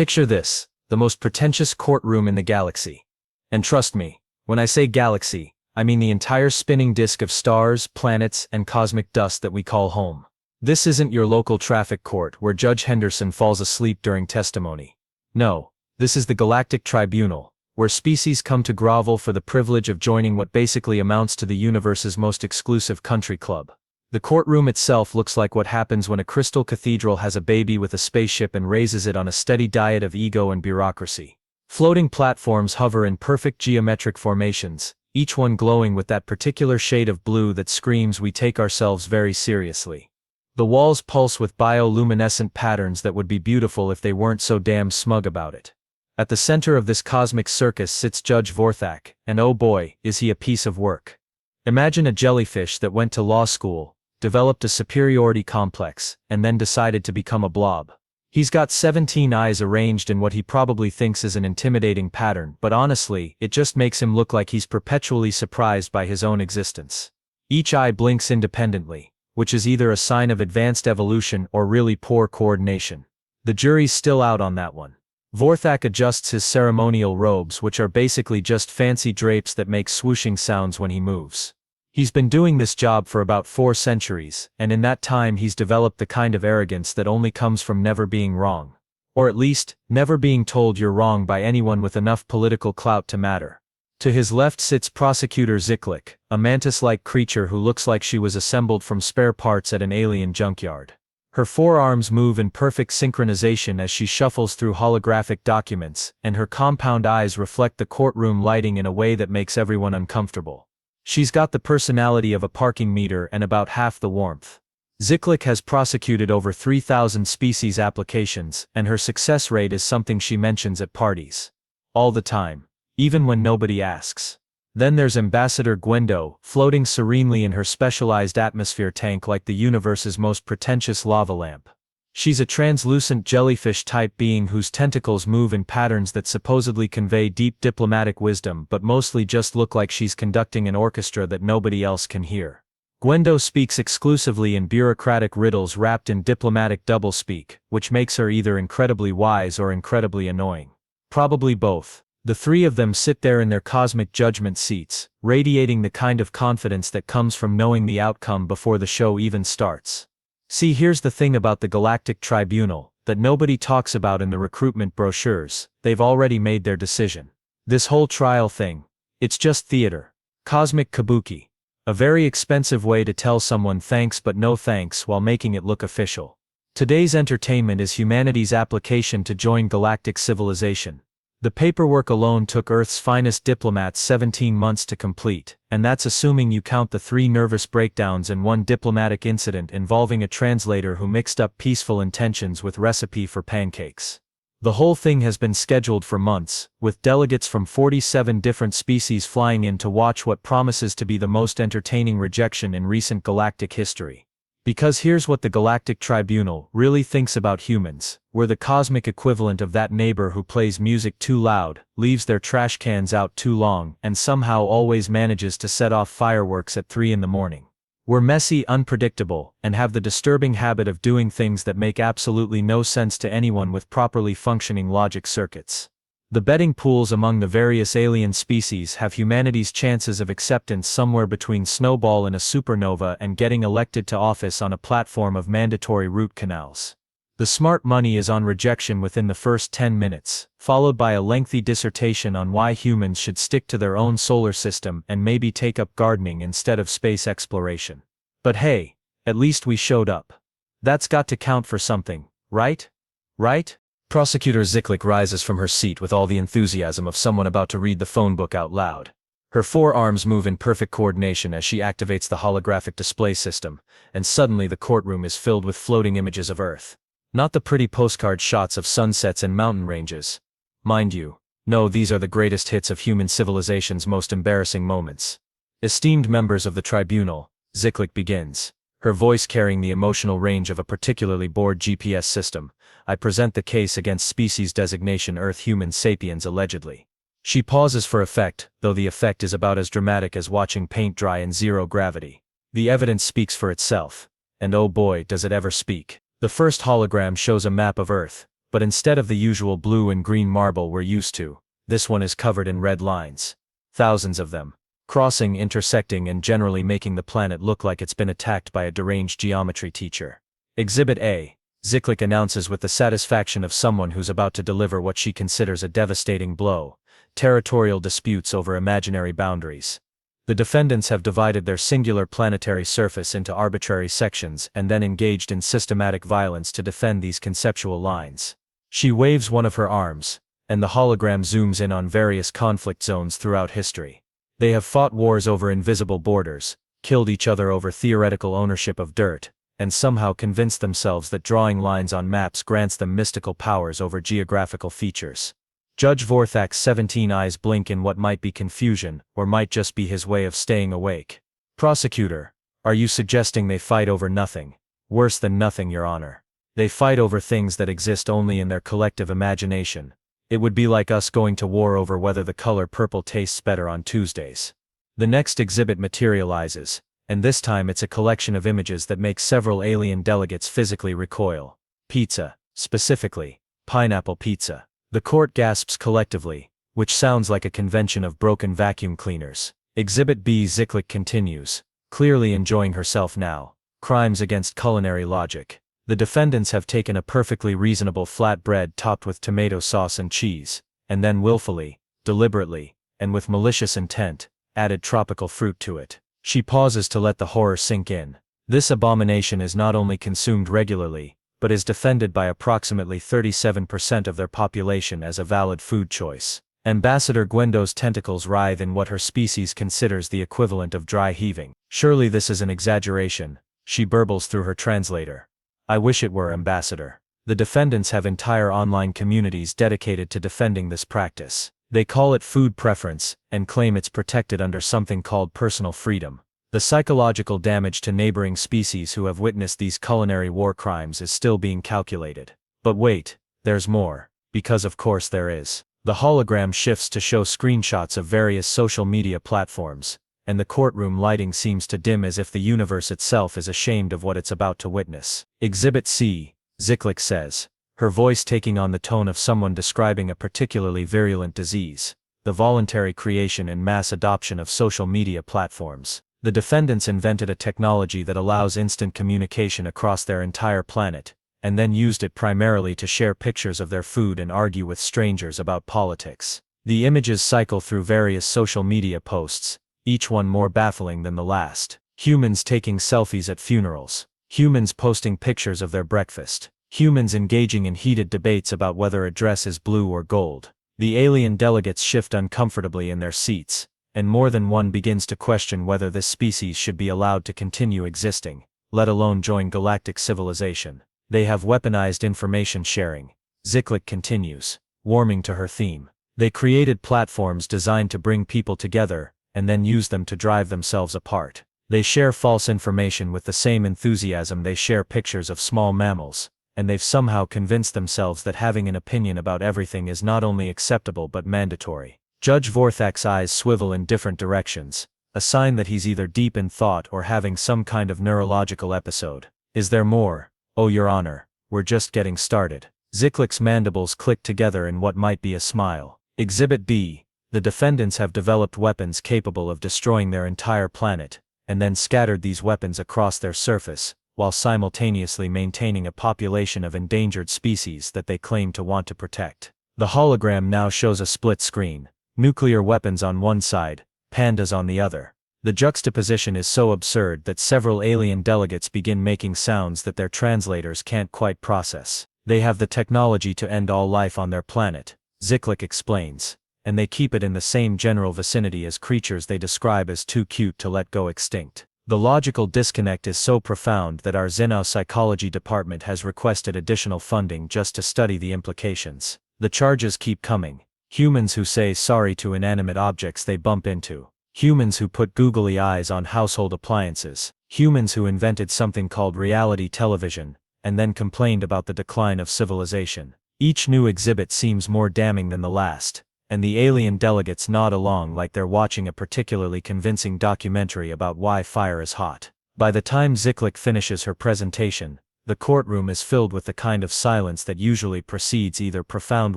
Picture this, the most pretentious courtroom in the galaxy. And trust me, when I say galaxy, I mean the entire spinning disk of stars, planets, and cosmic dust that we call home. This isn't your local traffic court where Judge Henderson falls asleep during testimony. No, this is the Galactic Tribunal, where species come to grovel for the privilege of joining what basically amounts to the universe's most exclusive country club. The courtroom itself looks like what happens when a crystal cathedral has a baby with a spaceship and raises it on a steady diet of ego and bureaucracy. Floating platforms hover in perfect geometric formations, each one glowing with that particular shade of blue that screams we take ourselves very seriously. The walls pulse with bioluminescent patterns that would be beautiful if they weren't so damn smug about it. At the center of this cosmic circus sits Judge Vorthak, and oh boy, is he a piece of work. Imagine a jellyfish that went to law school, developed a superiority complex, and then decided to become a blob. He's got 17 eyes arranged in what he probably thinks is an intimidating pattern, but honestly, it just makes him look like he's perpetually surprised by his own existence. Each eye blinks independently, which is either a sign of advanced evolution or really poor coordination. The jury's still out on that one. Vorthak adjusts his ceremonial robes, which are basically just fancy drapes that make swooshing sounds when he moves. He's been doing this job for about 4 centuries, and in that time he's developed the kind of arrogance that only comes from never being wrong. Or at least, never being told you're wrong by anyone with enough political clout to matter. To his left sits Prosecutor Ziklik, a mantis-like creature who looks like she was assembled from spare parts at an alien junkyard. Her forearms move in perfect synchronization as she shuffles through holographic documents, and her compound eyes reflect the courtroom lighting in a way that makes everyone uncomfortable. She's got the personality of a parking meter and about half the warmth. Ziklik has prosecuted over 3,000 species applications, and her success rate is something she mentions at parties. All the time. Even when nobody asks. Then there's Ambassador Gwendo, floating serenely in her specialized atmosphere tank like the universe's most pretentious lava lamp. She's a translucent jellyfish-type being whose tentacles move in patterns that supposedly convey deep diplomatic wisdom but mostly just look like she's conducting an orchestra that nobody else can hear. Gwendo speaks exclusively in bureaucratic riddles wrapped in diplomatic doublespeak, which makes her either incredibly wise or incredibly annoying. Probably both. The three of them sit there in their cosmic judgment seats, radiating the kind of confidence that comes from knowing the outcome before the show even starts. See, here's the thing about the Galactic Tribunal that nobody talks about in the recruitment brochures. They've already made their decision. This whole trial thing, it's just theater. Cosmic kabuki. A very expensive way to tell someone thanks but no thanks while making it look official. Today's entertainment is humanity's application to join galactic civilization. The paperwork alone took Earth's finest diplomats 17 months to complete, and that's assuming you count the 3 nervous breakdowns and 1 diplomatic incident involving a translator who mixed up peaceful intentions with recipe for pancakes. The whole thing has been scheduled for months, with delegates from 47 different species flying in to watch what promises to be the most entertaining rejection in recent galactic history. Because here's what the Galactic Tribunal really thinks about humans: we're the cosmic equivalent of that neighbor who plays music too loud, leaves their trash cans out too long, and somehow always manages to set off fireworks at 3 in the morning. We're messy, unpredictable, and have the disturbing habit of doing things that make absolutely no sense to anyone with properly functioning logic circuits. The betting pools among the various alien species have humanity's chances of acceptance somewhere between snowball in a supernova and getting elected to office on a platform of mandatory root canals. The smart money is on rejection within the first 10 minutes, followed by a lengthy dissertation on why humans should stick to their own solar system and maybe take up gardening instead of space exploration. But hey, at least we showed up. That's got to count for something, right? Right? Prosecutor Ziklik rises from her seat with all the enthusiasm of someone about to read the phone book out loud. Her forearms move in perfect coordination as she activates the holographic display system, and suddenly the courtroom is filled with floating images of Earth. Not the pretty postcard shots of sunsets and mountain ranges. Mind you, no, these are the greatest hits of human civilization's most embarrassing moments. Esteemed members of the tribunal, Ziklik begins, her voice carrying the emotional range of a particularly bored GPS system. I present the case against species designation Earth human sapiens allegedly. She pauses for effect, though the effect is about as dramatic as watching paint dry in zero gravity. The evidence speaks for itself. And oh boy, does it ever speak. The first hologram shows a map of Earth, But instead of the usual blue and green marble we're used to, this one is covered in red lines. Thousands of them. Crossing, intersecting, and generally making the planet look like it's been attacked by a deranged geometry teacher. Exhibit A. Ziklik announces with the satisfaction of someone who's about to deliver what she considers a devastating blow: territorial disputes over imaginary boundaries. The defendants have divided their singular planetary surface into arbitrary sections and then engaged in systematic violence to defend these conceptual lines. She waves one of her arms, and the hologram zooms in on various conflict zones throughout history. They have fought wars over invisible borders, killed each other over theoretical ownership of dirt, and somehow convinced themselves that drawing lines on maps grants them mystical powers over geographical features. Judge Vorthak's 17 eyes blink in what might be confusion, or might just be his way of staying awake. Prosecutor: are you suggesting they fight over nothing? Worse than nothing, Your Honor. They fight over things that exist only in their collective imagination. It would be like us going to war over whether the color purple tastes better on Tuesdays. The next exhibit materializes, and this time it's a collection of images that make several alien delegates physically recoil. Pizza, specifically, pineapple pizza. The court gasps collectively, which sounds like a convention of broken vacuum cleaners. Exhibit B. Ziklik continues, clearly enjoying herself now. Crimes against culinary logic. The defendants have taken a perfectly reasonable flat bread topped with tomato sauce and cheese, and then willfully, deliberately, and with malicious intent, added tropical fruit to it. She pauses to let the horror sink in. This abomination is not only consumed regularly, but is defended by approximately 37% of their population as a valid food choice. Ambassador Gwendo's tentacles writhe in what her species considers the equivalent of dry heaving. Surely this is an exaggeration, she burbles through her translator. I wish it were, Ambassador. The defendants have entire online communities dedicated to defending this practice. They call it food preference, and claim it's protected under something called personal freedom. The psychological damage to neighboring species who have witnessed these culinary war crimes is still being calculated. But wait, there's more, because of course there is. The hologram shifts to show screenshots of various social media platforms, and the courtroom lighting seems to dim as if the universe itself is ashamed of what it's about to witness. Exhibit C, Ziklik says, her voice taking on the tone of someone describing a particularly virulent disease: the voluntary creation and mass adoption of social media platforms. The defendants invented a technology that allows instant communication across their entire planet, and then used it primarily to share pictures of their food and argue with strangers about politics. The images cycle through various social media posts, each one more baffling than the last. Humans taking selfies at funerals. Humans posting pictures of their breakfast. Humans engaging in heated debates about whether a dress is blue or gold. The alien delegates shift uncomfortably in their seats, and more than one begins to question whether this species should be allowed to continue existing, let alone join galactic civilization. They have weaponized information sharing. Ziklik continues, warming to her theme. They created platforms designed to bring people together, and then use them to drive themselves apart. They share false information with the same enthusiasm they share pictures of small mammals, and they've somehow convinced themselves that having an opinion about everything is not only acceptable but mandatory. Judge Vorthak's eyes swivel in different directions, a sign that he's either deep in thought or having some kind of neurological episode. Is there more? Oh, Your Honor, we're just getting started. Ziklik's mandibles click together in what might be a smile. Exhibit B. The defendants have developed weapons capable of destroying their entire planet, and then scattered these weapons across their surface, while simultaneously maintaining a population of endangered species that they claim to want to protect. The hologram now shows a split screen. Nuclear weapons on one side, pandas on the other. The juxtaposition is so absurd that several alien delegates begin making sounds that their translators can't quite process. They have the technology to end all life on their planet, Ziklik explains, and they keep it in the same general vicinity as creatures they describe as too cute to let go extinct. The logical disconnect is so profound that our xenopsychology department has requested additional funding just to study the implications. The charges keep coming. Humans who say sorry to inanimate objects they bump into. Humans who put googly eyes on household appliances. Humans who invented something called reality television, and then complained about the decline of civilization. Each new exhibit seems more damning than the last, and the alien delegates nod along like they're watching a particularly convincing documentary about why fire is hot. By the time Ziklik finishes her presentation, The courtroom is filled with the kind of silence that usually precedes either profound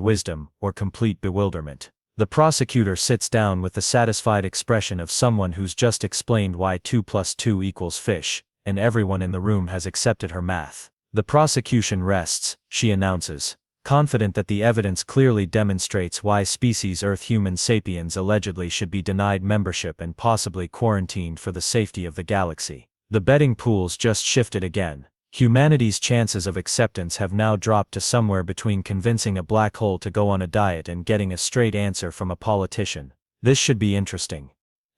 wisdom or complete bewilderment. The prosecutor sits down with the satisfied expression of someone who's just explained why 2 + 2 = fish, and everyone in the room has accepted her math. The prosecution rests, she announces, confident that the evidence clearly demonstrates why species Earth human sapiens allegedly should be denied membership and possibly quarantined for the safety of the galaxy. The betting pools just shifted again. Humanity's chances of acceptance have now dropped to somewhere between convincing a black hole to go on a diet and getting a straight answer from a politician. This should be interesting.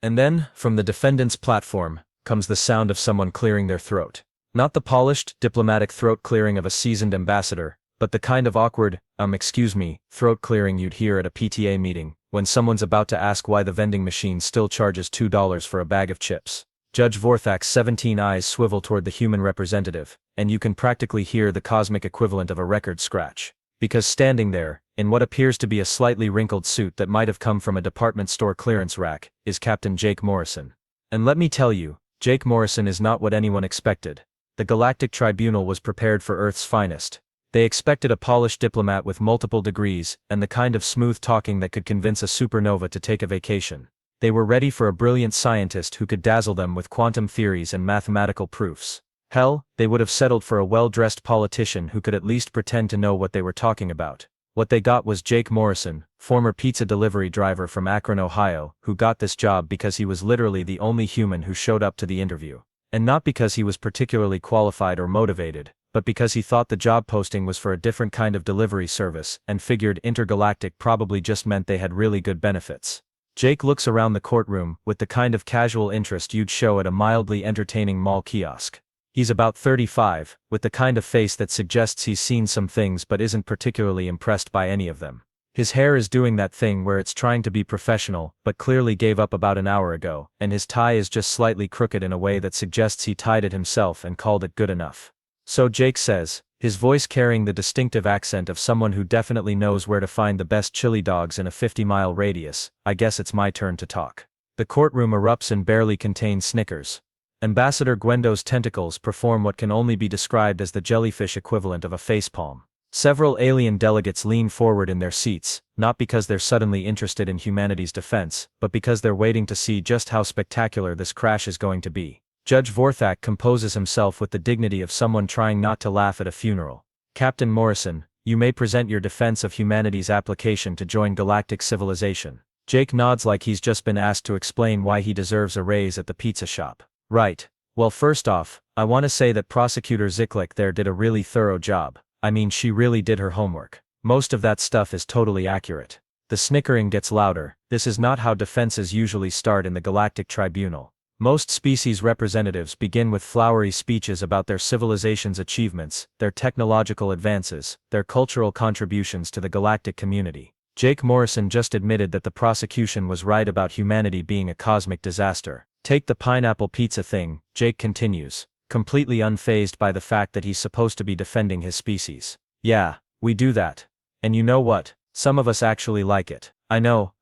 And then, from the defendant's platform, comes the sound of someone clearing their throat. Not the polished, diplomatic throat clearing of a seasoned ambassador, but the kind of awkward, excuse me, throat clearing you'd hear at a PTA meeting, when someone's about to ask why the vending machine still charges $2 for a bag of chips. Judge Vorthak's 17 eyes swivel toward the human representative, and you can practically hear the cosmic equivalent of a record scratch. Because standing there, in what appears to be a slightly wrinkled suit that might have come from a department store clearance rack, is Captain Jake Morrison. And let me tell you, Jake Morrison is not what anyone expected. The Galactic Tribunal was prepared for Earth's finest. They expected a polished diplomat with multiple degrees, and the kind of smooth talking that could convince a supernova to take a vacation. They were ready for a brilliant scientist who could dazzle them with quantum theories and mathematical proofs. Hell, they would have settled for a well-dressed politician who could at least pretend to know what they were talking about. What they got was Jake Morrison, former pizza delivery driver from Akron, Ohio, who got this job because he was literally the only human who showed up to the interview. And not because he was particularly qualified or motivated, but because he thought the job posting was for a different kind of delivery service and figured intergalactic probably just meant they had really good benefits. Jake looks around the courtroom with the kind of casual interest you'd show at a mildly entertaining mall kiosk. He's about 35, with the kind of face that suggests he's seen some things but isn't particularly impressed by any of them. His hair is doing that thing where it's trying to be professional but clearly gave up about an hour ago, and his tie is just slightly crooked in a way that suggests he tied it himself and called it good enough. So Jake says, his voice carrying the distinctive accent of someone who definitely knows where to find the best chili dogs in a 50-mile radius, I guess it's my turn to talk. The courtroom erupts and barely contains snickers. Ambassador Gwendo's tentacles perform what can only be described as the jellyfish equivalent of a facepalm. Several alien delegates lean forward in their seats, not because they're suddenly interested in humanity's defense, but because they're waiting to see just how spectacular this crash is going to be. Judge Vorthak composes himself with the dignity of someone trying not to laugh at a funeral. Captain Morrison, you may present your defense of humanity's application to join galactic civilization. Jake nods like he's just been asked to explain why he deserves a raise at the pizza shop. Right. Well, first off, I want to say that Prosecutor Ziklik there did a really thorough job. I mean, she really did her homework. Most of that stuff is totally accurate. The snickering gets louder. This is not how defenses usually start in the Galactic Tribunal. Most species representatives begin with flowery speeches about their civilization's achievements, their technological advances, their cultural contributions to the galactic community. Jake Morrison just admitted that the prosecution was right about humanity being a cosmic disaster. Take the pineapple pizza thing, Jake continues, completely unfazed by the fact that he's supposed to be defending his species. Yeah, we do that. And you know what? Some of us actually like it. I know,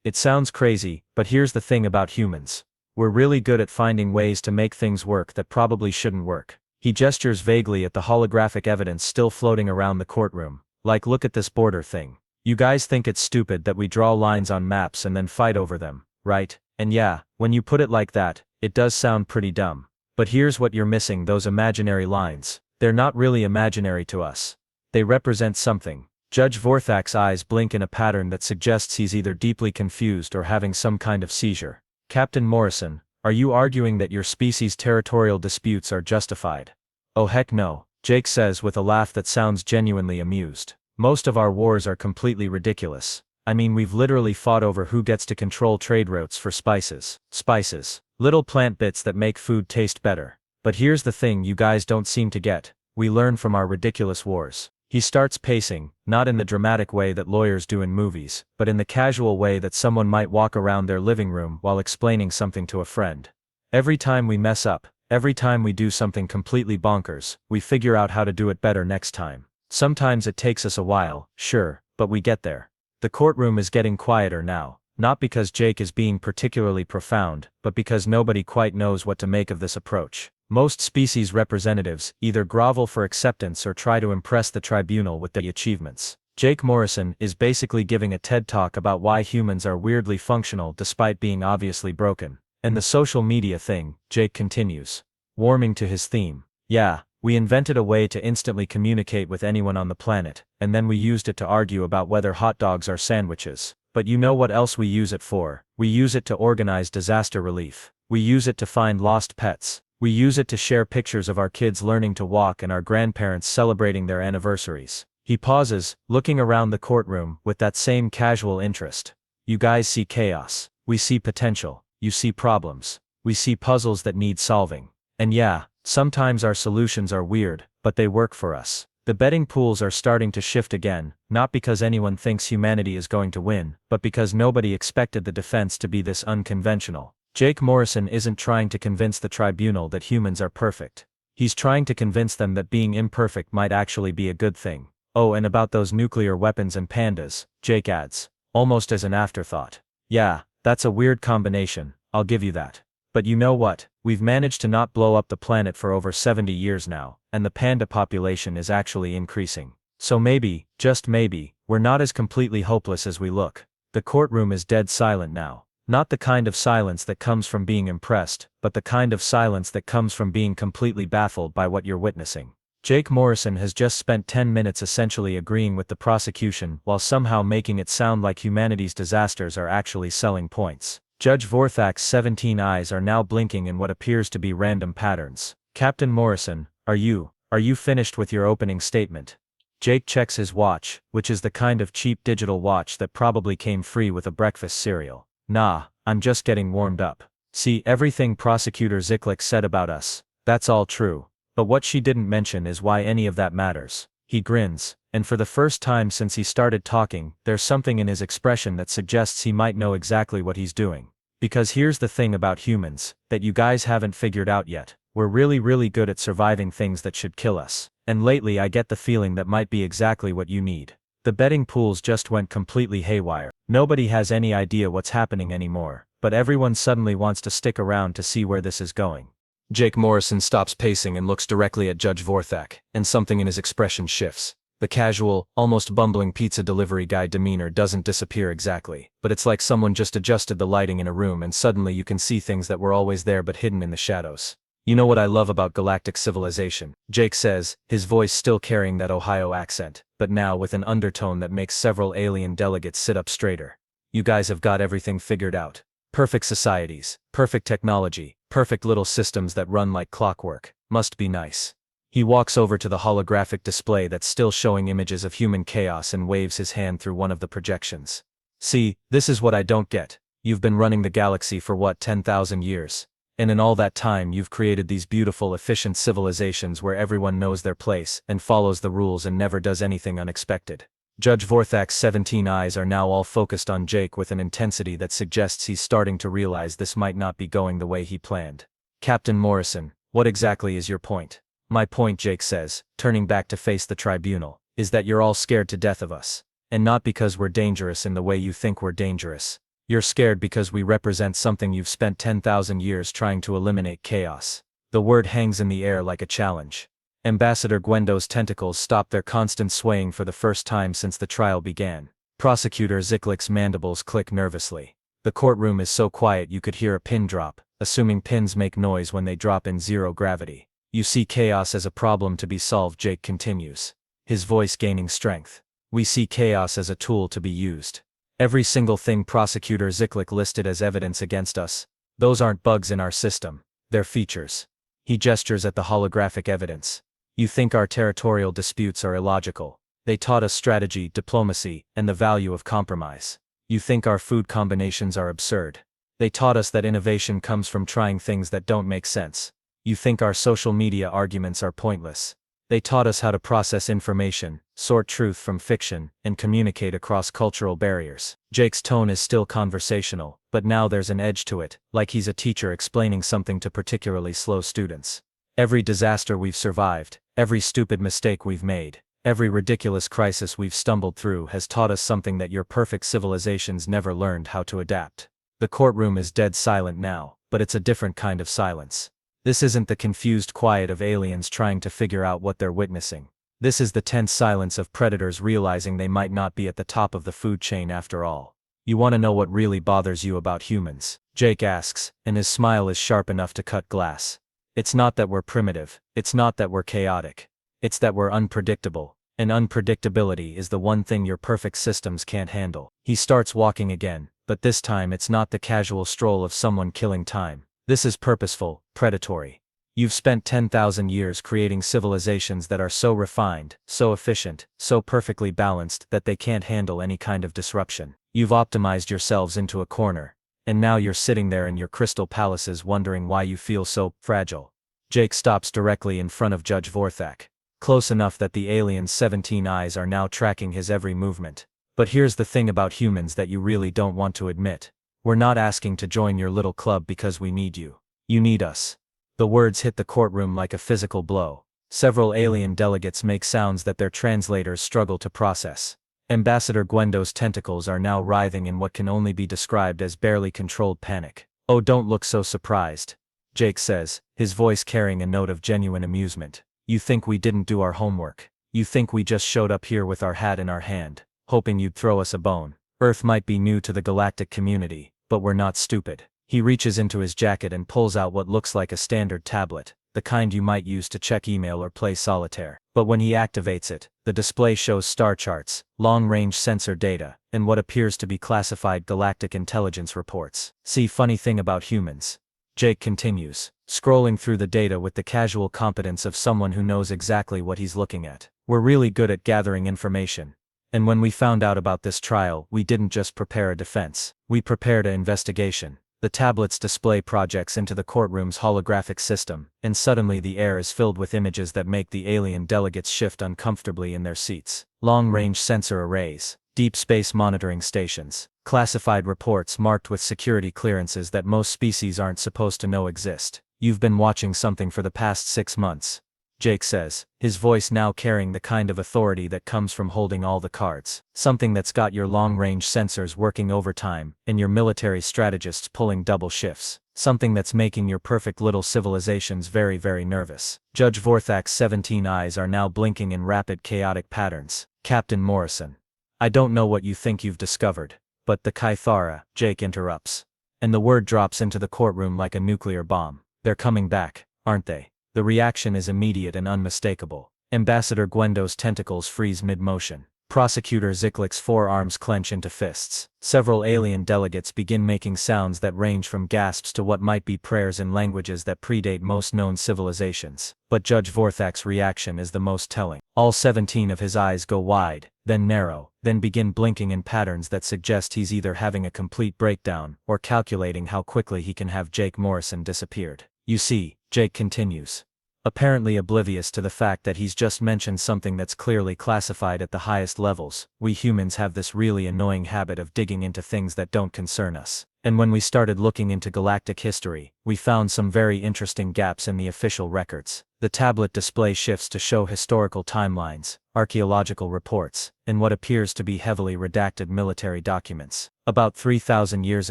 it sounds crazy, but here's the thing about humans. We're really good at finding ways to make things work that probably shouldn't work. He gestures vaguely at the holographic evidence still floating around the courtroom. Like, look at this border thing. You guys think it's stupid that we draw lines on maps and then fight over them, right? And yeah, when you put it like that, it does sound pretty dumb. But here's what you're missing: those imaginary lines. They're not really imaginary to us. They represent something. Judge Vorthak's eyes blink in a pattern that suggests he's either deeply confused or having some kind of seizure. Captain Morrison, are you arguing that your species' territorial disputes are justified? Oh heck no, Jake says with a laugh that sounds genuinely amused. Most of our wars are completely ridiculous. I mean, we've literally fought over who gets to control trade routes for spices. Spices. Little plant bits that make food taste better. But here's the thing you guys don't seem to get. We learn from our ridiculous wars. He starts pacing, not in the dramatic way that lawyers do in movies, but in the casual way that someone might walk around their living room while explaining something to a friend. Every time we mess up, every time we do something completely bonkers, we figure out how to do it better next time. Sometimes it takes us a while, sure, but we get there. The courtroom is getting quieter now. Not because Jake is being particularly profound, but because nobody quite knows what to make of this approach. Most species representatives either grovel for acceptance or try to impress the tribunal with their achievements. Jake Morrison is basically giving a TED Talk about why humans are weirdly functional despite being obviously broken. And the social media thing, Jake continues, warming to his theme. Yeah, we invented a way to instantly communicate with anyone on the planet, and then we used it to argue about whether hot dogs are sandwiches. But you know what else we use it for? We use it to organize disaster relief. We use it to find lost pets. We use it to share pictures of our kids learning to walk and our grandparents celebrating their anniversaries. He pauses, looking around the courtroom with that same casual interest. You guys see chaos. We see potential. You see problems. We see puzzles that need solving. And yeah, sometimes our solutions are weird, but they work for us. The betting pools are starting to shift again, not because anyone thinks humanity is going to win, but because nobody expected the defense to be this unconventional. Jake Morrison isn't trying to convince the tribunal that humans are perfect. He's trying to convince them that being imperfect might actually be a good thing. Oh, and about those nuclear weapons and pandas, Jake adds, almost as an afterthought. Yeah, that's a weird combination, I'll give you that. But you know what? We've managed to not blow up the planet for over 70 years now, and the panda population is actually increasing. So maybe, just maybe, we're not as completely hopeless as we look. The courtroom is dead silent now. Not the kind of silence that comes from being impressed, but the kind of silence that comes from being completely baffled by what you're witnessing. Jake Morrison has just spent 10 minutes essentially agreeing with the prosecution while somehow making it sound like humanity's disasters are actually selling points. Judge Vorthak's 17 eyes are now blinking in what appears to be random patterns. Captain Morrison, are you finished with your opening statement? Jake checks his watch, which is the kind of cheap digital watch that probably came free with a breakfast cereal. Nah, I'm just getting warmed up. See, everything Prosecutor Ziklik said about us, that's all true. But what she didn't mention is why any of that matters. He grins, and for the first time since he started talking, there's something in his expression that suggests he might know exactly what he's doing. Because here's the thing about humans, that you guys haven't figured out yet. We're really good at surviving things that should kill us. And lately I get the feeling that might be exactly what you need. The betting pools just went completely haywire. Nobody has any idea what's happening anymore, but everyone suddenly wants to stick around to see where this is going. Jake Morrison stops pacing and looks directly at Judge Vorthak, and something in his expression shifts. The casual, almost bumbling pizza delivery guy demeanor doesn't disappear exactly, but it's like someone just adjusted the lighting in a room and suddenly you can see things that were always there but hidden in the shadows. You know what I love about galactic civilization, Jake says, his voice still carrying that Ohio accent, but now with an undertone that makes several alien delegates sit up straighter. You guys have got everything figured out. Perfect societies, perfect technology, perfect little systems that run like clockwork. Must be nice. He walks over to the holographic display that's still showing images of human chaos and waves his hand through one of the projections. See, this is what I don't get. You've been running the galaxy for what, 10,000 years? And in all that time you've created these beautiful, efficient civilizations where everyone knows their place and follows the rules and never does anything unexpected. Judge Vorthak's 17 eyes are now all focused on Jake with an intensity that suggests he's starting to realize this might not be going the way he planned. Captain Morrison, what exactly is your point? My point, Jake says, turning back to face the tribunal, is that you're all scared to death of us. And not because we're dangerous in the way you think we're dangerous. You're scared because we represent something you've spent 10,000 years trying to eliminate: chaos. The word hangs in the air like a challenge. Ambassador Gwendo's tentacles stop their constant swaying for the first time since the trial began. Prosecutor Ziklik's mandibles click nervously. The courtroom is so quiet you could hear a pin drop, assuming pins make noise when they drop in zero gravity. You see chaos as a problem to be solved, Jake continues, his voice gaining strength. We see chaos as a tool to be used. Every single thing Prosecutor Ziklik listed as evidence against us, those aren't bugs in our system, they're features. He gestures at the holographic evidence. You think our territorial disputes are illogical. They taught us strategy, diplomacy, and the value of compromise. You think our food combinations are absurd. They taught us that innovation comes from trying things that don't make sense. You think our social media arguments are pointless. They taught us how to process information, sort truth from fiction, and communicate across cultural barriers. Jake's tone is still conversational, but now there's an edge to it, like he's a teacher explaining something to particularly slow students. Every disaster we've survived, every stupid mistake we've made, Every ridiculous crisis we've stumbled through has taught us something that your perfect civilizations never learned how to adapt. The courtroom is dead silent now, but it's a different kind of silence. This isn't the confused quiet of aliens trying to figure out what they're witnessing. This is the tense silence of predators realizing they might not be at the top of the food chain after all. You want to know what really bothers you about humans? Jake asks, and his smile is sharp enough to cut glass. It's not that we're primitive, it's not that we're chaotic. It's that we're unpredictable, and unpredictability is the one thing your perfect systems can't handle. He starts walking again, but this time it's not the casual stroll of someone killing time. This is purposeful, predatory. You've spent 10,000 years creating civilizations that are so refined, so efficient, so perfectly balanced that they can't handle any kind of disruption. You've optimized yourselves into a corner, and now you're sitting there in your crystal palaces wondering why you feel so fragile. Jake stops directly in front of Judge Vorthak, close enough that the alien's 17 eyes are now tracking his every movement. But here's the thing about humans that you really don't want to admit. We're not asking to join your little club because we need you. You need us. The words hit the courtroom like a physical blow. Several alien delegates make sounds that their translators struggle to process. Ambassador Gwendo's tentacles are now writhing in what can only be described as barely controlled panic. "Oh, don't look so surprised," Jake says, his voice carrying a note of genuine amusement. "You think we didn't do our homework? You think we just showed up here with our hat in our hand, hoping you'd throw us a bone? Earth might be new to the galactic community, but we're not stupid." He reaches into his jacket and pulls out what looks like a standard tablet, the kind you might use to check email or play solitaire. But when he activates it, the display shows star charts, long-range sensor data, and what appears to be classified galactic intelligence reports. "See, funny thing about humans," Jake continues, scrolling through the data with the casual competence of someone who knows exactly what he's looking at. "We're really good at gathering information. And when we found out about this trial, we didn't just prepare a defense, we prepared an investigation." The tablet's display projects into the courtroom's holographic system, and suddenly the air is filled with images that make the alien delegates shift uncomfortably in their seats. Long-range sensor arrays, deep space monitoring stations, classified reports marked with security clearances that most species aren't supposed to know exist. "You've been watching something for the past 6 months," Jake says, his voice now carrying the kind of authority that comes from holding all the cards. "Something that's got your long-range sensors working overtime, and your military strategists pulling double shifts. Something that's making your perfect little civilizations very, very nervous." Judge Vorthak's 17 eyes are now blinking in rapid chaotic patterns. "Captain Morrison, I don't know what you think you've discovered, but the Kythara," Jake interrupts. And the word drops into the courtroom like a nuclear bomb. "They're coming back, aren't they?" The reaction is immediate and unmistakable. Ambassador Gwendo's tentacles freeze mid-motion. Prosecutor Ziklik's forearms clench into fists. Several alien delegates begin making sounds that range from gasps to what might be prayers in languages that predate most known civilizations. But Judge Vorthak's reaction is the most telling. All 17 of his eyes go wide, then narrow, then begin blinking in patterns that suggest he's either having a complete breakdown or calculating how quickly he can have Jake Morrison disappeared. "You see," Jake continues, apparently oblivious to the fact that he's just mentioned something that's clearly classified at the highest levels, "we humans have this really annoying habit of digging into things that don't concern us. And when we started looking into galactic history, we found some very interesting gaps in the official records." The tablet display shifts to show historical timelines, archaeological reports, and what appears to be heavily redacted military documents. "About 3,000 years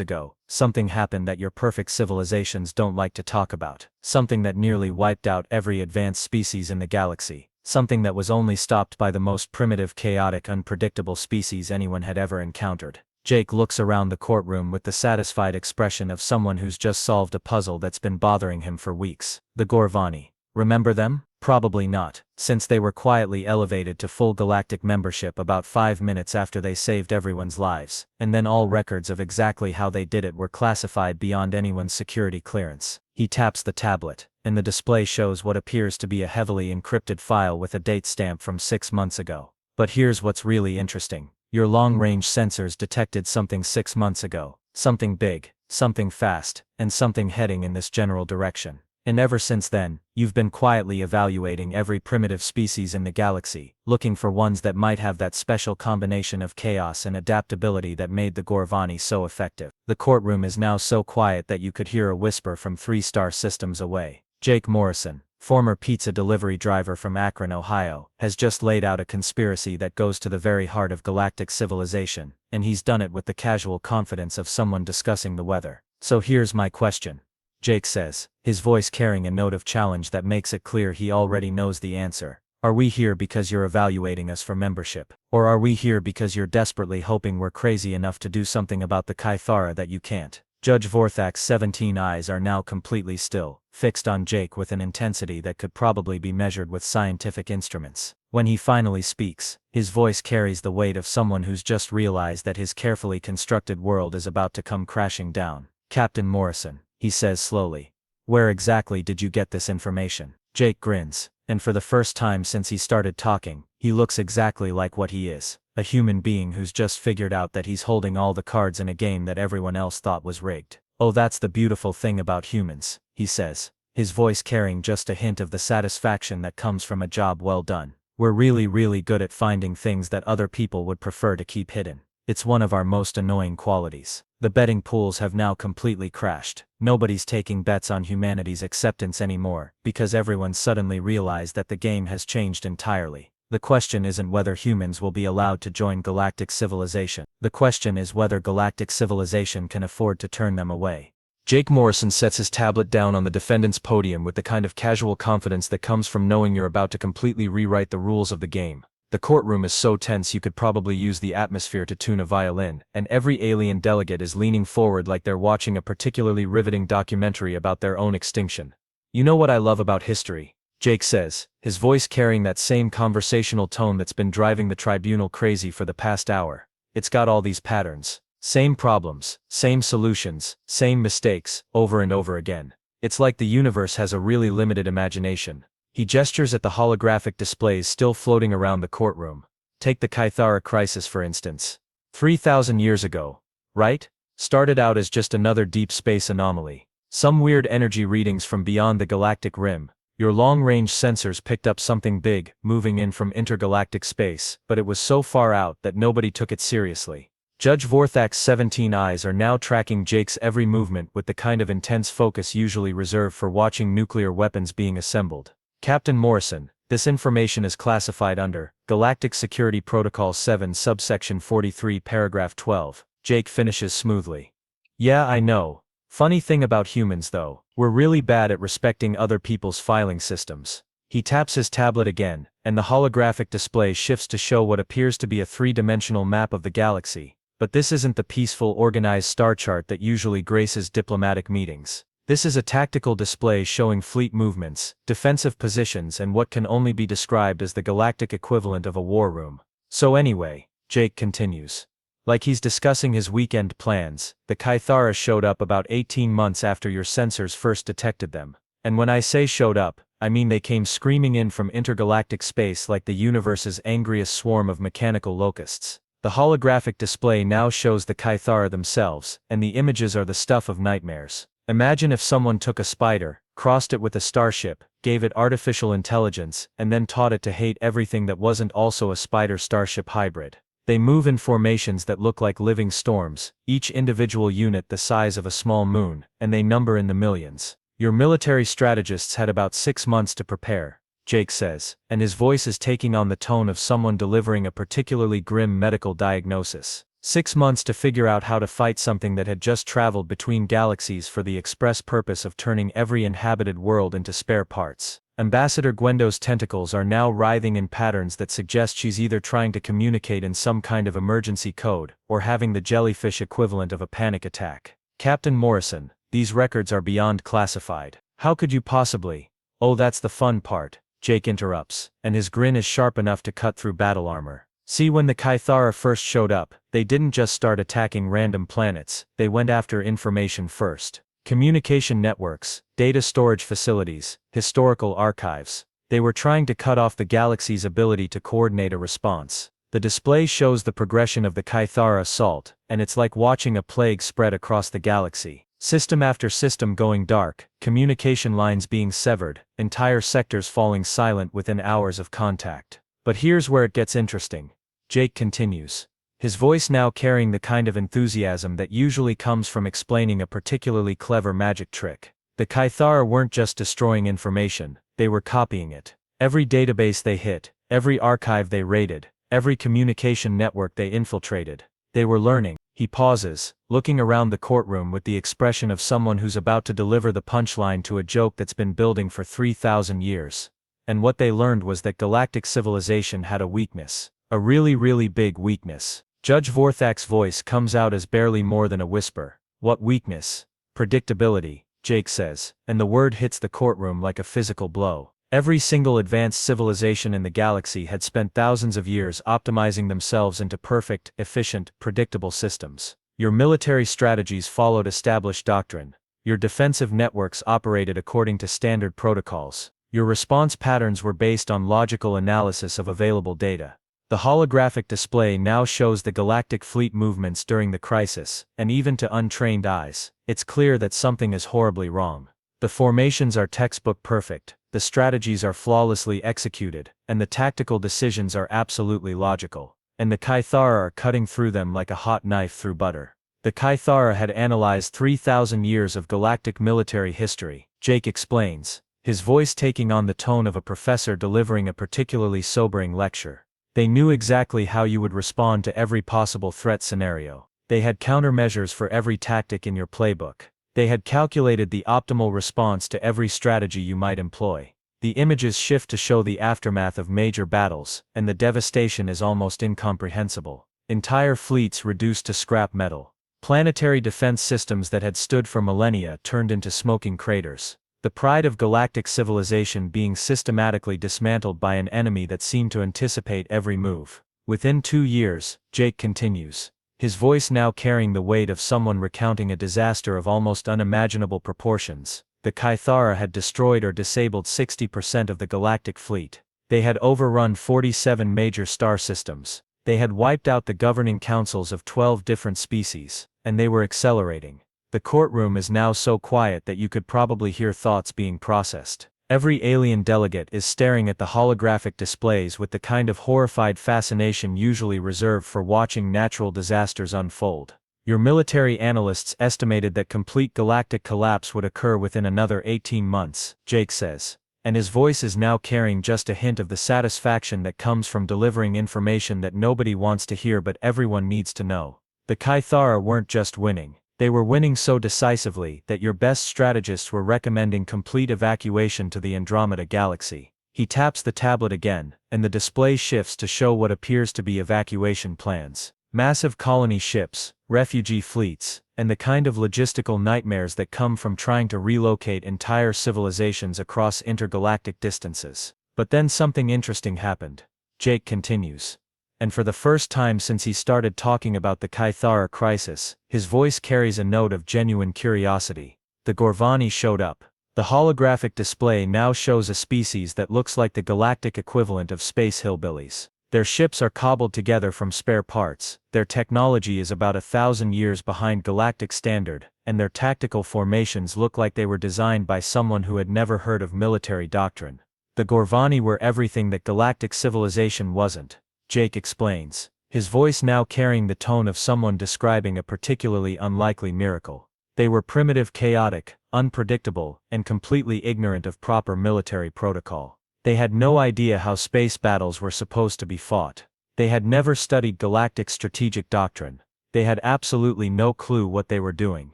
ago, something happened that your perfect civilizations don't like to talk about. Something that nearly wiped out every advanced species in the galaxy. Something that was only stopped by the most primitive, chaotic, unpredictable species anyone had ever encountered." Jake looks around the courtroom with the satisfied expression of someone who's just solved a puzzle that's been bothering him for weeks. "The Gorvani. Remember them? Probably not, since they were quietly elevated to full galactic membership about 5 minutes after they saved everyone's lives, and then all records of exactly how they did it were classified beyond anyone's security clearance." He taps the tablet, and the display shows what appears to be a heavily encrypted file with a date stamp from 6 months ago. "But here's what's really interesting. Your long-range sensors detected something 6 months ago. Something big, something fast, and something heading in this general direction. And ever since then, you've been quietly evaluating every primitive species in the galaxy, looking for ones that might have that special combination of chaos and adaptability that made the Gorvani so effective." The courtroom is now so quiet that you could hear a whisper from 3-star systems away. "Jake Morrison, former pizza delivery driver from Akron, Ohio, has just laid out a conspiracy that goes to the very heart of galactic civilization, and he's done it with the casual confidence of someone discussing the weather. So here's my question. Jake says, his voice carrying a note of challenge that makes it clear he already knows the answer. Are we here because you're evaluating us for membership? Or are we here because you're desperately hoping we're crazy enough to do something about the Kythara that you can't? Judge Vorthak's 17 eyes are now completely still, fixed on Jake with an intensity that could probably be measured with scientific instruments. When he finally speaks, his voice carries the weight of someone who's just realized that his carefully constructed world is about to come crashing down. Captain Morrison, he says slowly. Where exactly did you get this information? Jake grins, and for the first time since he started talking, he looks exactly like what he is. A human being who's just figured out that he's holding all the cards in a game that everyone else thought was rigged. Oh, that's the beautiful thing about humans, he says, his voice carrying just a hint of the satisfaction that comes from a job well done. We're really good at finding things that other people would prefer to keep hidden. It's one of our most annoying qualities. The betting pools have now completely crashed. Nobody's taking bets on humanity's acceptance anymore, because everyone suddenly realized that the game has changed entirely. The question isn't whether humans will be allowed to join galactic civilization. The question is whether galactic civilization can afford to turn them away. Jake Morrison sets his tablet down on the defendant's podium with the kind of casual confidence that comes from knowing you're about to completely rewrite the rules of the game. The courtroom is so tense you could probably use the atmosphere to tune a violin, and every alien delegate is leaning forward like they're watching a particularly riveting documentary about their own extinction. You know what I love about history? Jake says, his voice carrying that same conversational tone that's been driving the tribunal crazy for the past hour. It's got all these patterns. Same problems, same solutions, same mistakes, over and over again. It's like the universe has a really limited imagination. He gestures at the holographic displays still floating around the courtroom. Take the Kythara crisis for instance. 3,000 years ago, right? Started out as just another deep space anomaly. Some weird energy readings from beyond the galactic rim. Your long-range sensors picked up something big, moving in from intergalactic space, but it was so far out that nobody took it seriously. Judge Vorthak's 17 eyes are now tracking Jake's every movement with the kind of intense focus usually reserved for watching nuclear weapons being assembled. Captain Morrison, this information is classified under Galactic Security Protocol 7 subsection 43 paragraph 12. Jake finishes smoothly. Yeah, I know. Funny thing about humans though, we're really bad at respecting other people's filing systems. He taps his tablet again, and the holographic display shifts to show what appears to be a three-dimensional map of the galaxy. But this isn't the peaceful, organized star chart that usually graces diplomatic meetings. This is a tactical display showing fleet movements, defensive positions, and what can only be described as the galactic equivalent of a war room. So anyway, Jake continues. Like he's discussing his weekend plans, the Kythara showed up about 18 months after your sensors first detected them. And when I say showed up, I mean they came screaming in from intergalactic space like the universe's angriest swarm of mechanical locusts. The holographic display now shows the Kythara themselves, and the images are the stuff of nightmares. Imagine if someone took a spider, crossed it with a starship, gave it artificial intelligence, and then taught it to hate everything that wasn't also a spider-starship hybrid. They move in formations that look like living storms, each individual unit the size of a small moon, and they number in the millions. Your military strategists had about 6 months to prepare, Jake says, and his voice is taking on the tone of someone delivering a particularly grim medical diagnosis. 6 months to figure out how to fight something that had just traveled between galaxies for the express purpose of turning every inhabited world into spare parts. Ambassador Gwendo's tentacles are now writhing in patterns that suggest she's either trying to communicate in some kind of emergency code, or having the jellyfish equivalent of a panic attack. Captain Morrison, these records are beyond classified. How could you possibly? Oh, that's the fun part, Jake interrupts, and his grin is sharp enough to cut through battle armor. See, when the Kythara first showed up, they didn't just start attacking random planets, they went after information first. Communication networks, data storage facilities, historical archives. They were trying to cut off the galaxy's ability to coordinate a response. The display shows the progression of the Kythara assault, and it's like watching a plague spread across the galaxy. System after system going dark, communication lines being severed, entire sectors falling silent within hours of contact. But here's where it gets interesting. Jake continues, his voice now carrying the kind of enthusiasm that usually comes from explaining a particularly clever magic trick. The Kythara weren't just destroying information, They were copying it. Every database they hit, every archive they raided, every communication network they infiltrated. They were learning. He pauses, looking around the courtroom with the expression of someone who's about to deliver the punchline to a joke that's been building for 3,000 years. And what they learned was that galactic civilization had a weakness. A really, really big weakness. Judge Vorthak's voice comes out as barely more than a whisper. What weakness? Predictability, Jake says, and the word hits the courtroom like a physical blow. Every single advanced civilization in the galaxy had spent thousands of years optimizing themselves into perfect, efficient, predictable systems. Your military strategies followed established doctrine. Your defensive networks operated according to standard protocols. Your response patterns were based on logical analysis of available data. The holographic display now shows the galactic fleet movements during the crisis, and even to untrained eyes, it's clear that something is horribly wrong. The formations are textbook perfect, the strategies are flawlessly executed, and the tactical decisions are absolutely logical. And the Kythara are cutting through them like a hot knife through butter. The Kythara had analyzed 3,000 years of galactic military history, Jake explains, his voice taking on the tone of a professor delivering a particularly sobering lecture. They knew exactly how you would respond to every possible threat scenario. They had countermeasures for every tactic in your playbook. They had calculated the optimal response to every strategy you might employ. The images shift to show the aftermath of major battles, and the devastation is almost incomprehensible. Entire fleets reduced to scrap metal. Planetary defense systems that had stood for millennia turned into smoking craters. The pride of galactic civilization being systematically dismantled by an enemy that seemed to anticipate every move. Within 2 years, Jake continues, his voice now carrying the weight of someone recounting a disaster of almost unimaginable proportions, the Kythara had destroyed or disabled 60% of the galactic fleet. They had overrun 47 major star systems. They had wiped out the governing councils of 12 different species, and they were accelerating. The courtroom is now so quiet that you could probably hear thoughts being processed. Every alien delegate is staring at the holographic displays with the kind of horrified fascination usually reserved for watching natural disasters unfold. Your military analysts estimated that complete galactic collapse would occur within another 18 months, Jake says. And his voice is now carrying just a hint of the satisfaction that comes from delivering information that nobody wants to hear but everyone needs to know. The Kythara weren't just winning. They were winning so decisively that your best strategists were recommending complete evacuation to the Andromeda Galaxy. He taps the tablet again, and the display shifts to show what appears to be evacuation plans. Massive colony ships, refugee fleets, and the kind of logistical nightmares that come from trying to relocate entire civilizations across intergalactic distances. But then something interesting happened. Jake continues. And for the first time since he started talking about the Kythara crisis, his voice carries a note of genuine curiosity. The Gorvani showed up. The holographic display now shows a species that looks like the galactic equivalent of space hillbillies. Their ships are cobbled together from spare parts, their technology is about 1,000 years behind galactic standard, and their tactical formations look like they were designed by someone who had never heard of military doctrine. The Gorvani were everything that galactic civilization wasn't, Jake explains, his voice now carrying the tone of someone describing a particularly unlikely miracle. They were primitive, chaotic, unpredictable, and completely ignorant of proper military protocol. They had no idea how space battles were supposed to be fought. They had never studied galactic strategic doctrine. They had absolutely no clue what they were doing.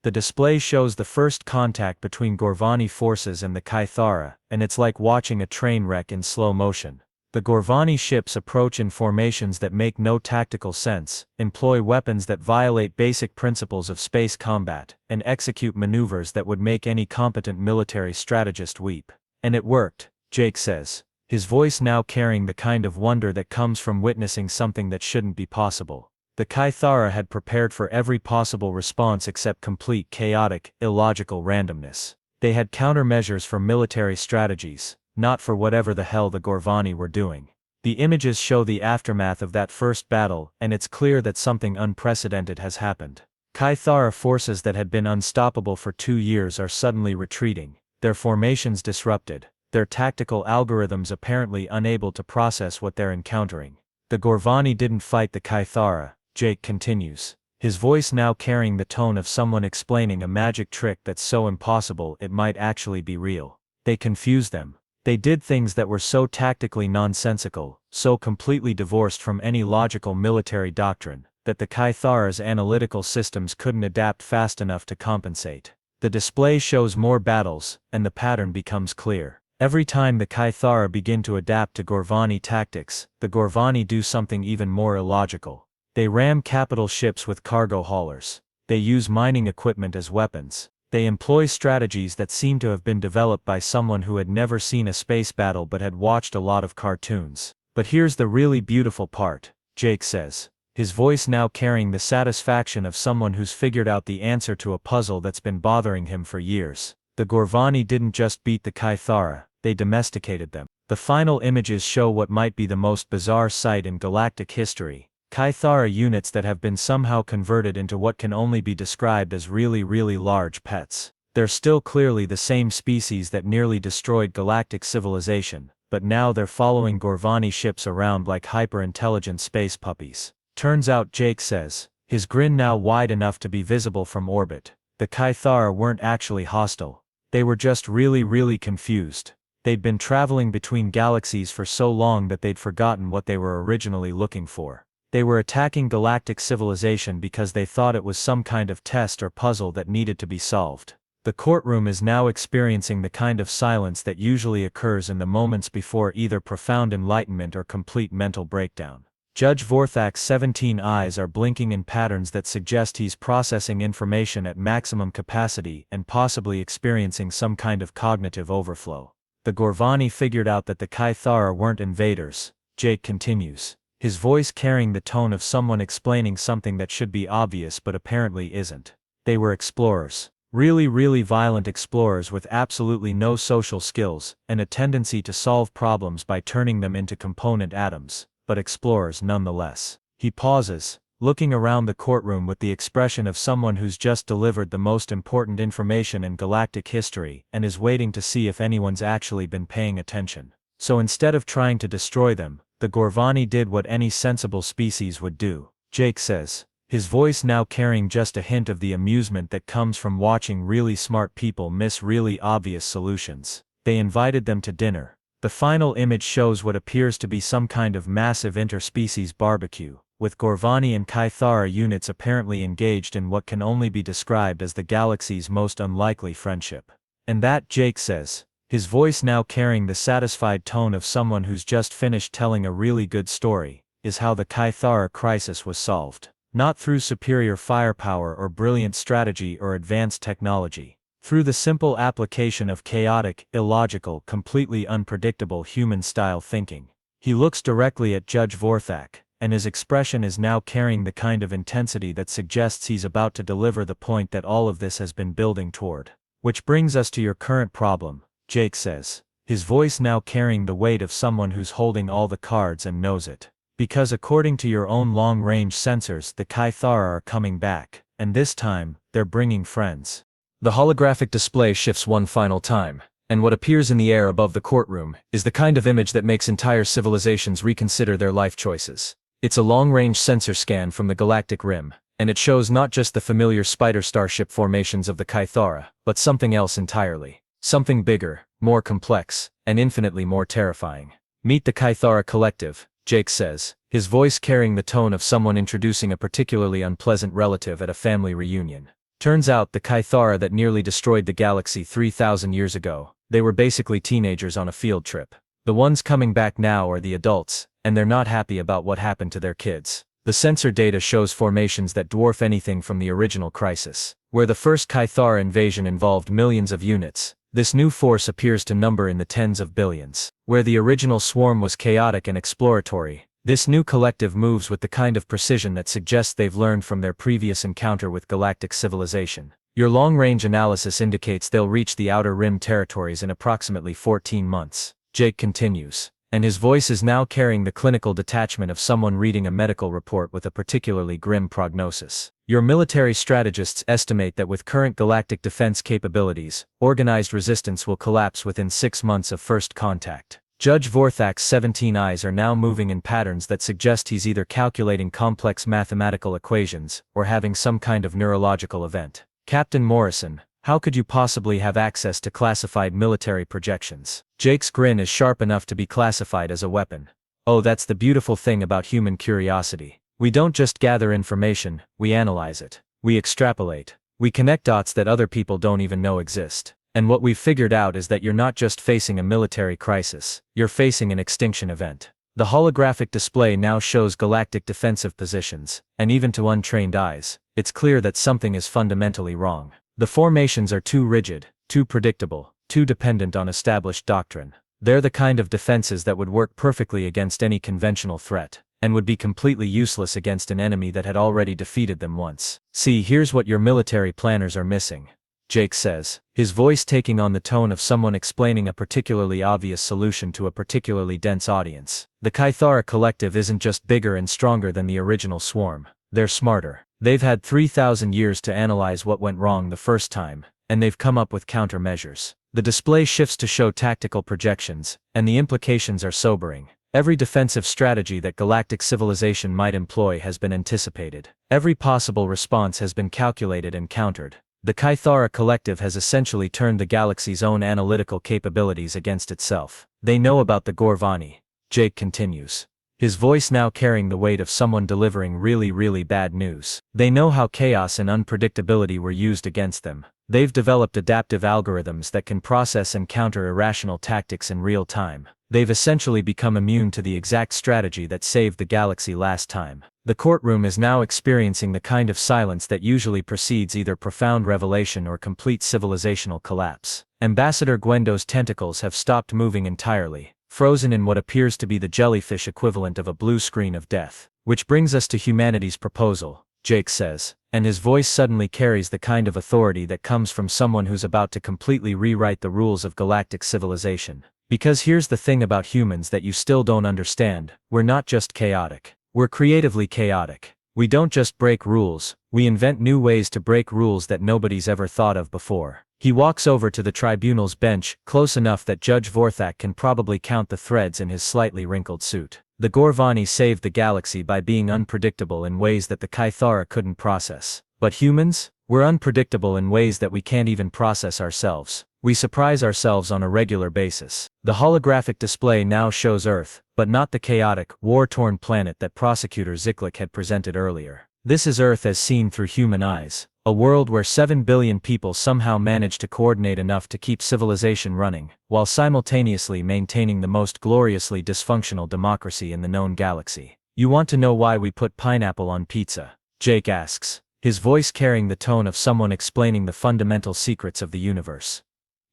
The display shows the first contact between Gorvani forces and the Kythara, and it's like watching a train wreck in slow motion. The Gorvani ships approach in formations that make no tactical sense, employ weapons that violate basic principles of space combat, and execute maneuvers that would make any competent military strategist weep. And it worked, Jake says, his voice now carrying the kind of wonder that comes from witnessing something that shouldn't be possible. The Kythara had prepared for every possible response except complete chaotic, illogical randomness. They had countermeasures for military strategies, not for whatever the hell the Gorvani were doing. The images show the aftermath of that first battle, and it's clear that something unprecedented has happened. Kythara forces that had been unstoppable for 2 years are suddenly retreating, their formations disrupted, their tactical algorithms apparently unable to process what they're encountering. The Gorvani didn't fight the Kythara, Jake continues, his voice now carrying the tone of someone explaining a magic trick that's so impossible it might actually be real. They confused them. They did things that were so tactically nonsensical, so completely divorced from any logical military doctrine, that the Caithara's analytical systems couldn't adapt fast enough to compensate. The display shows more battles, and the pattern becomes clear. Every time the Caithara begin to adapt to Gorvani tactics, the Gorvani do something even more illogical. They ram capital ships with cargo haulers. They use mining equipment as weapons. They employ strategies that seem to have been developed by someone who had never seen a space battle but had watched a lot of cartoons. But here's the really beautiful part, Jake says, his voice now carrying the satisfaction of someone who's figured out the answer to a puzzle that's been bothering him for years. The Gorvani didn't just beat the Caithara, they domesticated them. The final images show what might be the most bizarre sight in galactic history. Caithara units that have been somehow converted into what can only be described as really large pets. They're still clearly the same species that nearly destroyed galactic civilization, but now they're following Gorvani ships around like hyper-intelligent space puppies. Turns out, Jake says, his grin now wide enough to be visible from orbit, the Caithara weren't actually hostile. They were just really confused. They'd been traveling between galaxies for so long that they'd forgotten what they were originally looking for. They were attacking galactic civilization because they thought it was some kind of test or puzzle that needed to be solved. The courtroom is now experiencing the kind of silence that usually occurs in the moments before either profound enlightenment or complete mental breakdown. Judge Vorthak's 17 eyes are blinking in patterns that suggest he's processing information at maximum capacity and possibly experiencing some kind of cognitive overflow. The Gorvani figured out that the Caithara weren't invaders, Jake continues, his voice carrying the tone of someone explaining something that should be obvious but apparently isn't. They were explorers. Really violent explorers with absolutely no social skills, and a tendency to solve problems by turning them into component atoms, but explorers nonetheless. He pauses, looking around the courtroom with the expression of someone who's just delivered the most important information in galactic history and is waiting to see if anyone's actually been paying attention. So instead of trying to destroy them, the Gorvani did what any sensible species would do, Jake says, his voice now carrying just a hint of the amusement that comes from watching really smart people miss really obvious solutions. They invited them to dinner. The final image shows what appears to be some kind of massive interspecies barbecue, with Gorvani and Caithara units apparently engaged in what can only be described as the galaxy's most unlikely friendship. And that, Jake says, his voice now carrying the satisfied tone of someone who's just finished telling a really good story, is how the Caithara crisis was solved. Not through superior firepower or brilliant strategy or advanced technology. Through the simple application of chaotic, illogical, completely unpredictable human-style thinking. He looks directly at Judge Vorthak, and his expression is now carrying the kind of intensity that suggests he's about to deliver the point that all of this has been building toward. Which brings us to your current problem, Jake says, his voice now carrying the weight of someone who's holding all the cards and knows it. Because according to your own long-range sensors, the Caithara are coming back, and this time, they're bringing friends. The holographic display shifts one final time, and what appears in the air above the courtroom is the kind of image that makes entire civilizations reconsider their life choices. It's a long-range sensor scan from the galactic rim, and it shows not just the familiar spider starship formations of the Caithara, but something else entirely. Something bigger, more complex, and infinitely more terrifying. Meet the Caithara Collective, Jake says, his voice carrying the tone of someone introducing a particularly unpleasant relative at a family reunion. Turns out the Caithara that nearly destroyed the galaxy 3,000 years ago, they were basically teenagers on a field trip. The ones coming back now are the adults, and they're not happy about what happened to their kids. The sensor data shows formations that dwarf anything from the original crisis. Where the first Caithara invasion involved millions of units, this new force appears to number in the tens of billions. Where the original swarm was chaotic and exploratory, this new collective moves with the kind of precision that suggests they've learned from their previous encounter with galactic civilization. Your long-range analysis indicates they'll reach the Outer Rim territories in approximately 14 months, Jake continues, and his voice is now carrying the clinical detachment of someone reading a medical report with a particularly grim prognosis. Your military strategists estimate that with current galactic defense capabilities, organized resistance will collapse within 6 months of first contact. Judge Vorthak's 17 eyes are now moving in patterns that suggest he's either calculating complex mathematical equations or having some kind of neurological event. Captain Morrison, How could you possibly have access to classified military projections? Jake's grin is sharp enough to be classified as a weapon. Oh, that's the beautiful thing about human curiosity. We don't just gather information, we analyze it. We extrapolate. We connect dots that other people don't even know exist. And what we've figured out is that you're not just facing a military crisis, you're facing an extinction event. The holographic display now shows galactic defensive positions, and even to untrained eyes, it's clear that something is fundamentally wrong. The formations are too rigid, too predictable, too dependent on established doctrine. They're the kind of defenses that would work perfectly against any conventional threat, and would be completely useless against an enemy that had already defeated them once. See, here's what your military planners are missing, Jake says, his voice taking on the tone of someone explaining a particularly obvious solution to a particularly dense audience. The Kythara Collective isn't just bigger and stronger than the original swarm, they're smarter. They've had 3,000 years to analyze what went wrong the first time, and they've come up with countermeasures. The display shifts to show tactical projections, and the implications are sobering. Every defensive strategy that galactic civilization might employ has been anticipated. Every possible response has been calculated and countered. The Kythara Collective has essentially turned the galaxy's own analytical capabilities against itself. They know about the Gorvani, Jake continues, his voice now carrying the weight of someone delivering really bad news. They know how chaos and unpredictability were used against them. They've developed adaptive algorithms that can process and counter irrational tactics in real time. They've essentially become immune to the exact strategy that saved the galaxy last time. The courtroom is now experiencing the kind of silence that usually precedes either profound revelation or complete civilizational collapse. Ambassador Gwendo's tentacles have stopped moving entirely, frozen in what appears to be the jellyfish equivalent of a blue screen of death. Which brings us to humanity's proposal, Jake says, and his voice suddenly carries the kind of authority that comes from someone who's about to completely rewrite the rules of galactic civilization. Because here's the thing about humans that you still don't understand, we're not just chaotic. We're creatively chaotic. We don't just break rules, we invent new ways to break rules that nobody's ever thought of before. He walks over to the tribunal's bench, close enough that Judge Vorthak can probably count the threads in his slightly wrinkled suit. The Gorvani saved the galaxy by being unpredictable in ways that the Kythara couldn't process. But humans? We're unpredictable in ways that we can't even process ourselves. We surprise ourselves on a regular basis. The holographic display now shows Earth, but not the chaotic, war-torn planet that Prosecutor Ziklik had presented earlier. This is Earth as seen through human eyes, a world where 7 billion people somehow managed to coordinate enough to keep civilization running, while simultaneously maintaining the most gloriously dysfunctional democracy in the known galaxy. You want to know why we put pineapple on pizza? Jake asks, his voice carrying the tone of someone explaining the fundamental secrets of the universe.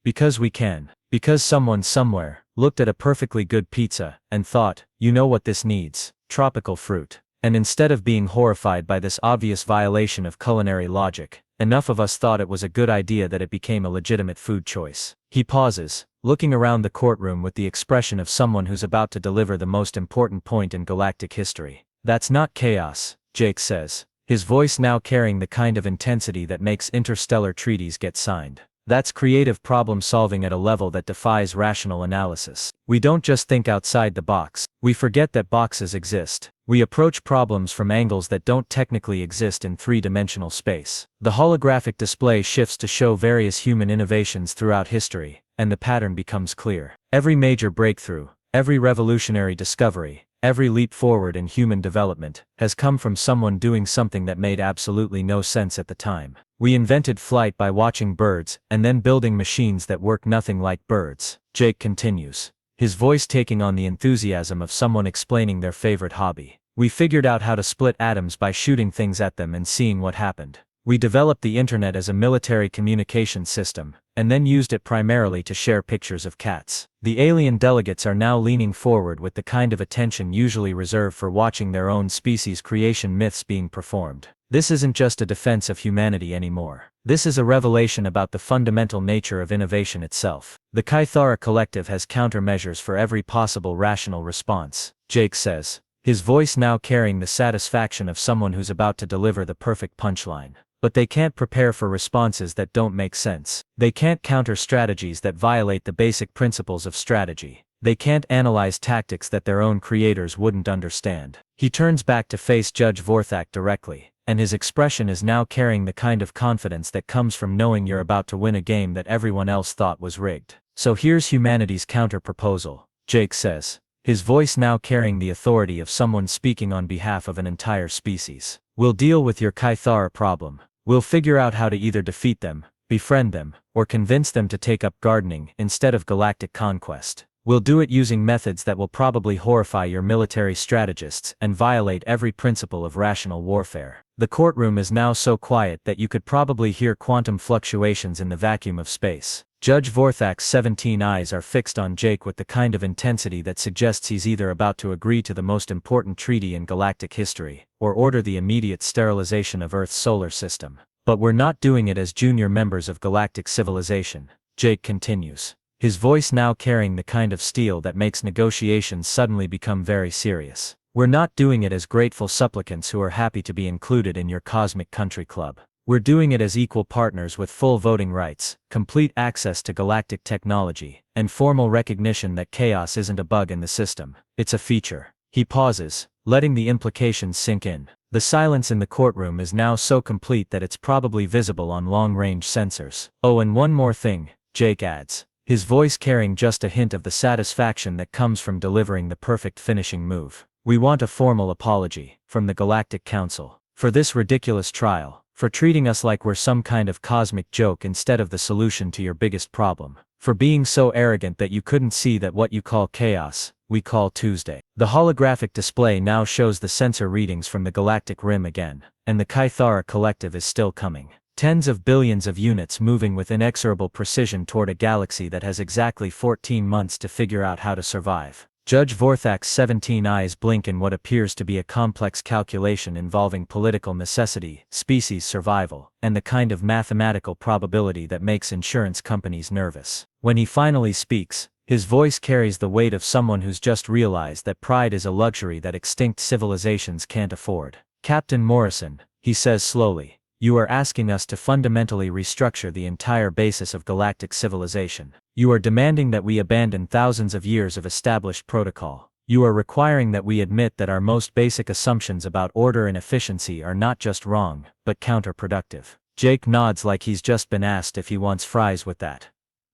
Because we can. Because someone somewhere looked at a perfectly good pizza and thought, you know what this needs? Tropical fruit. And instead of being horrified by this obvious violation of culinary logic, enough of us thought it was a good idea that it became a legitimate food choice. He pauses, looking around the courtroom with the expression of someone who's about to deliver the most important point in galactic history. That's not chaos, Jake says, his voice now carrying the kind of intensity that makes interstellar treaties get signed. That's creative problem solving at a level that defies rational analysis. We don't just think outside the box, we forget that boxes exist. We approach problems from angles that don't technically exist in three-dimensional space. The holographic display shifts to show various human innovations throughout history, and the pattern becomes clear. Every major breakthrough, every revolutionary discovery, every leap forward in human development has come from someone doing something that made absolutely no sense at the time. We invented flight by watching birds and then building machines that work nothing like birds, Jake continues, his voice taking on the enthusiasm of someone explaining their favorite hobby. We figured out how to split atoms by shooting things at them and seeing what happened. We developed the internet as a military communication system, and then used it primarily to share pictures of cats. The alien delegates are now leaning forward with the kind of attention usually reserved for watching their own species' creation myths being performed. This isn't just a defense of humanity anymore. This is a revelation about the fundamental nature of innovation itself. The Kythara Collective has countermeasures for every possible rational response, Jake says, his voice now carrying the satisfaction of someone who's about to deliver the perfect punchline. But they can't prepare for responses that don't make sense. They can't counter strategies that violate the basic principles of strategy. They can't analyze tactics that their own creators wouldn't understand. He turns back to face Judge Vorthak directly, and his expression is now carrying the kind of confidence that comes from knowing you're about to win a game that everyone else thought was rigged. So here's humanity's counter-proposal, Jake says, his voice now carrying the authority of someone speaking on behalf of an entire species. We'll deal with your Kythara problem. We'll figure out how to either defeat them, befriend them, or convince them to take up gardening instead of galactic conquest. We'll do it using methods that will probably horrify your military strategists and violate every principle of rational warfare. The courtroom is now so quiet that you could probably hear quantum fluctuations in the vacuum of space. Judge Vorthak's 17 eyes are fixed on Jake with the kind of intensity that suggests he's either about to agree to the most important treaty in galactic history, or order the immediate sterilization of Earth's solar system. But we're not doing it as junior members of galactic civilization, Jake continues, his voice now carrying the kind of steel that makes negotiations suddenly become very serious. We're not doing it as grateful supplicants who are happy to be included in your cosmic country club. We're doing it as equal partners with full voting rights, complete access to galactic technology, and formal recognition that chaos isn't a bug in the system, it's a feature. He pauses, letting the implications sink in. The silence in the courtroom is now so complete that it's probably visible on long-range sensors. Oh, and one more thing, Jake adds, his voice carrying just a hint of the satisfaction that comes from delivering the perfect finishing move. We want a formal apology from the Galactic Council for this ridiculous trial, for treating us like we're some kind of cosmic joke instead of the solution to your biggest problem, for being so arrogant that you couldn't see that what you call chaos, we call Tuesday. The holographic display now shows the sensor readings from the galactic rim again, and the Kythara collective is still coming. Tens of billions of units moving with inexorable precision toward a galaxy that has exactly 14 months to figure out how to survive. Judge Vorthak's 17 eyes blink in what appears to be a complex calculation involving political necessity, species survival, and the kind of mathematical probability that makes insurance companies nervous. When he finally speaks, his voice carries the weight of someone who's just realized that pride is a luxury that extinct civilizations can't afford. Captain Morrison, he says slowly, you are asking us to fundamentally restructure the entire basis of galactic civilization. You are demanding that we abandon thousands of years of established protocol. You are requiring that we admit that our most basic assumptions about order and efficiency are not just wrong, but counterproductive. Jake nods like he's just been asked if he wants fries with that.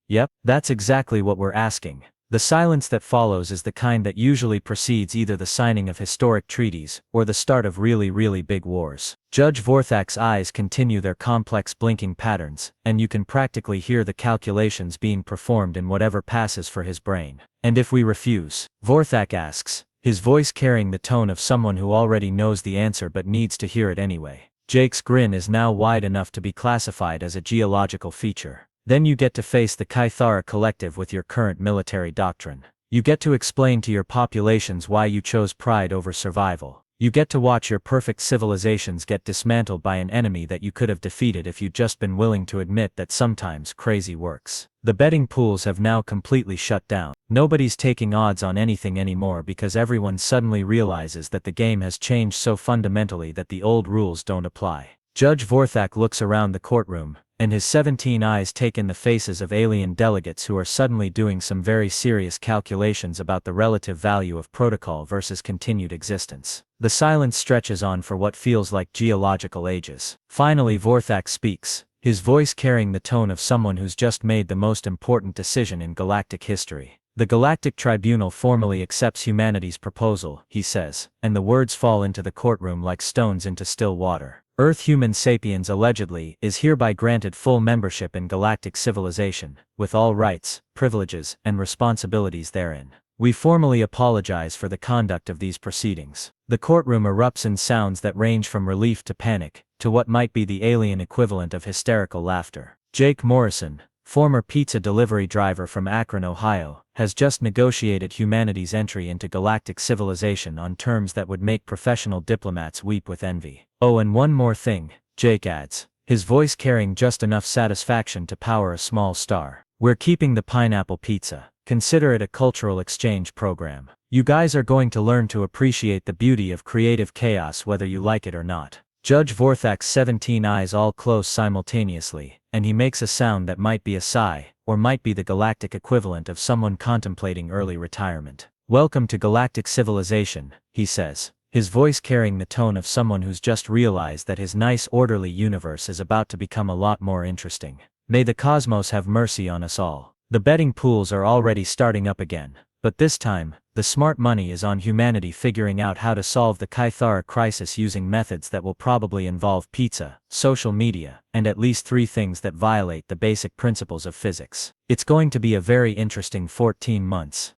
Yep, that's exactly what we're asking. The silence that follows is the kind that usually precedes either the signing of historic treaties or the start of really big wars. Judge Vorthak's eyes continue their complex blinking patterns, and you can practically hear the calculations being performed in whatever passes for his brain. And if we refuse? Vorthak asks, his voice carrying the tone of someone who already knows the answer but needs to hear it anyway. Jake's grin is now wide enough to be classified as a geological feature. Then you get to face the Kythara collective with your current military doctrine. You get to explain to your populations why you chose pride over survival. You get to watch your perfect civilizations get dismantled by an enemy that you could have defeated if you'd just been willing to admit that sometimes crazy works. The betting pools have now completely shut down. Nobody's taking odds on anything anymore because everyone suddenly realizes that the game has changed so fundamentally that the old rules don't apply. Judge Vorthak looks around the courtroom, and his 17 eyes take in the faces of alien delegates who are suddenly doing some very serious calculations about the relative value of protocol versus continued existence. The silence stretches on for what feels like geological ages. Finally Vorthak speaks, his voice carrying the tone of someone who's just made the most important decision in galactic history. The Galactic Tribunal formally accepts humanity's proposal, he says, and the words fall into the courtroom like stones into still water. Earth human sapiens allegedly is hereby granted full membership in galactic civilization, with all rights, privileges, and responsibilities therein. We formally apologize for the conduct of these proceedings. The courtroom erupts in sounds that range from relief to panic, to what might be the alien equivalent of hysterical laughter. Jake Morrison, former pizza delivery driver from Akron, Ohio, has just negotiated humanity's entry into galactic civilization on terms that would make professional diplomats weep with envy. Oh, and one more thing, Jake adds, his voice carrying just enough satisfaction to power a small star. We're keeping the pineapple pizza. Consider it a cultural exchange program. You guys are going to learn to appreciate the beauty of creative chaos whether you like it or not. Judge Vorthak's 17 eyes all close simultaneously, and he makes a sound that might be a sigh, or might be the galactic equivalent of someone contemplating early retirement. Welcome to galactic civilization, he says, his voice carrying the tone of someone who's just realized that his nice orderly universe is about to become a lot more interesting. May the cosmos have mercy on us all. The betting pools are already starting up again. But this time, the smart money is on humanity figuring out how to solve the Kythara crisis using methods that will probably involve pizza, social media, and at least 3 things that violate the basic principles of physics. It's going to be a very interesting 14 months.